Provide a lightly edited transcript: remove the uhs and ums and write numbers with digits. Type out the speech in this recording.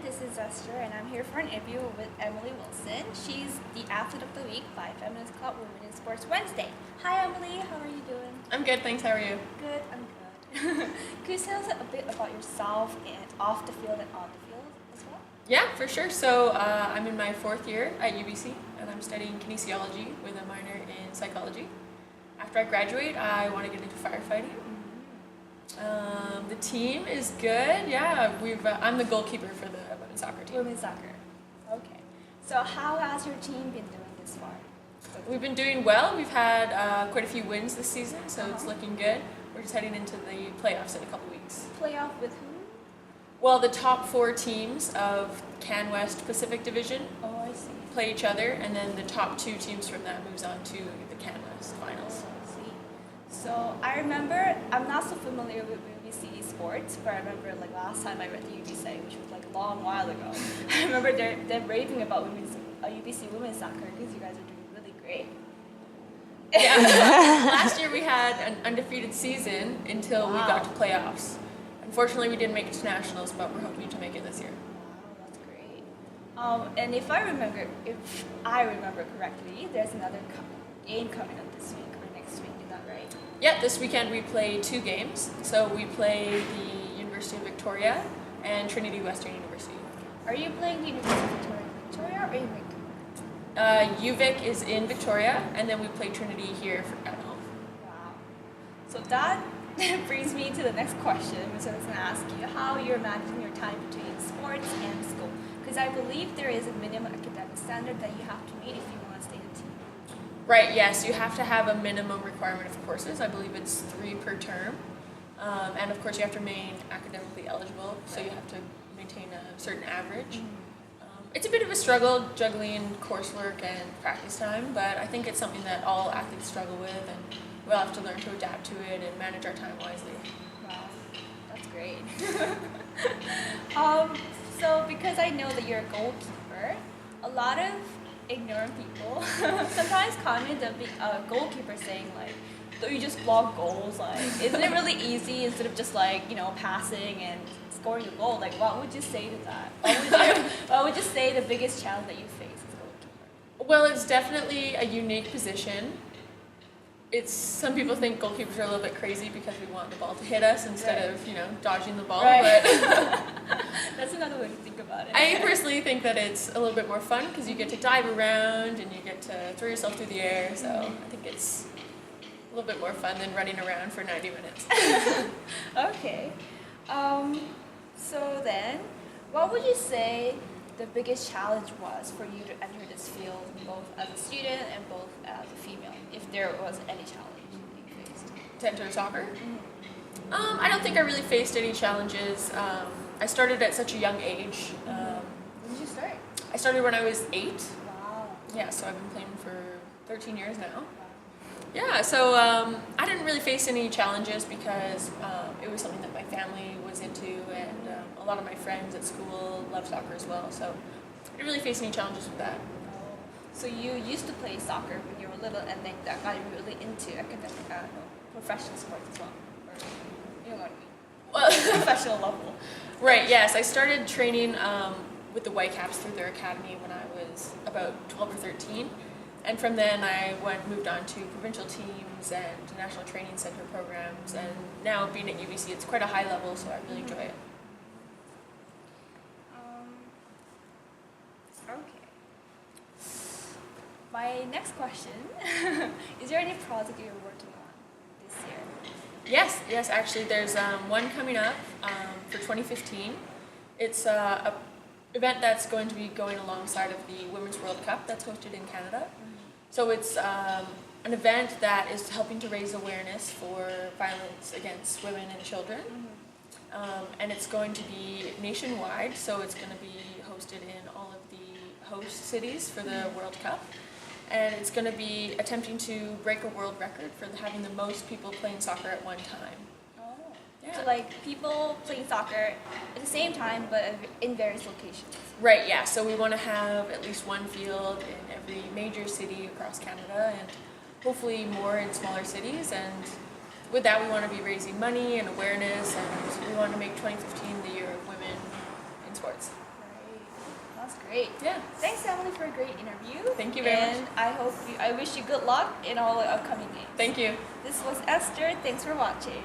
This is Esther, and I'm here for an interview with Emily Wilson. She's the Athlete of the Week by Feminist Club Women in Sports Wednesday. Hi, Emily. How are you doing? I'm good, thanks. How are you? Good. I'm good. Could you tell us a bit about yourself and off the field and on the field as well? Yeah, for sure. So I'm in my 4th year at UBC, and I'm studying kinesiology with a minor in psychology. After I graduate, I want to get into firefighting. The team is good. Yeah, I'm the goalkeeper for the women's soccer team. Women's soccer. Okay. So how has your team been doing this far? We've been doing well. We've had quite a few wins this season, so it's looking good. We're just heading into the playoffs in a couple weeks. Playoff with who? Well, the top 4 teams of Can West Pacific Division Oh, I see. play each other, and then the top 2 teams from that moves on to the Can West finals. I see. So I remember, I'm not so familiar with UBC sports, but I remember like last time I read the UBC, which was like a long while ago. I remember they're raving about UBC women's soccer because you guys are doing really great. Yeah. Last year we had an undefeated season until we got to playoffs. Unfortunately, we didn't make it to nationals, but we're hoping to make it this year. Wow, that's great. And if I remember correctly, there's another game coming up this week or next week. Is that right? Yeah, this weekend we play 2 games. So we play the University of Victoria and Trinity Western University. Are you playing the University of Victoria or in Vancouver? UVic is in Victoria, and then we play Trinity here at home. Wow. So that brings me to the next question, which I was going to ask you, how you're managing your time between sports and school. Because I believe there is a minimum academic standard that you have to meet if you want to stay in the team. Right, yes, you have to have a minimum requirement of courses. I believe it's 3 per term. And of course you have to remain academically eligible, so you have to maintain a certain average. It's a bit of a struggle juggling coursework and practice time, but I think it's something that all athletes struggle with, and we all have to learn to adapt to it and manage our time wisely. Wow, that's great. So because I know that you're a goalkeeper, a lot of ignorant people sometimes comment on a goalkeeper saying like, "Don't you just block goals? Like, isn't it really easy instead of just like passing and scoring a goal?" Like, what would you say to that? What would you say the biggest challenge that you face as a goalkeeper? Well, it's definitely a unique position. Some people think goalkeepers are a little bit crazy because we want the ball to hit us instead of dodging the ball. Right. But that's another way to think about it. I personally think that it's a little bit more fun because you get to dive around and you get to throw yourself through the air. So I think it's a little bit more fun than running around for 90 minutes. Okay. So then, what would you say the biggest challenge was for you to enter this field, both as a student and both as a female, if there was any challenge you faced? To enter soccer? I don't think I really faced any challenges. I started at such a young age. When did you start? I started when I was 8. Wow. Yeah, so I've been playing for 13 years now. Yeah, so I didn't really face any challenges because it was something that my family was into, and a lot of my friends at school love soccer as well, so I didn't really face any challenges with that. So you used to play soccer when you were little, and then that got you really into professional sports as well? Or, you know what I mean? Well, professional level. Right, yes. I started training with the Whitecaps through their academy when I was about 12 or 13. And from then I moved on to provincial teams and national training center programs. And now being at UBC, it's quite a high level, so I really enjoy it. Okay. My next question, is there any project you're working on this year? Yes, actually there's one coming up for 2015. It's an event that's going to be going alongside of the Women's World Cup that's hosted in Canada. So it's an event that is helping to raise awareness for violence against women and children. And it's going to be nationwide, so it's going to be hosted in all of the host cities for the World Cup. And it's going to be attempting to break a world record for having the most people playing soccer at one time. Oh. Yeah. So like people playing soccer at the same time, but in various locations. Right, yeah. So we want to have at least one field in every major city across Canada, and hopefully more in smaller cities. And with that, we want to be raising money and awareness, and we want to make 2015 the year of women in sports. Right. great. Yeah. Thanks, Emily, for a great interview. Thank you very much. And I wish you good luck in all the upcoming games. Thank you. This was Esther. Thanks for watching.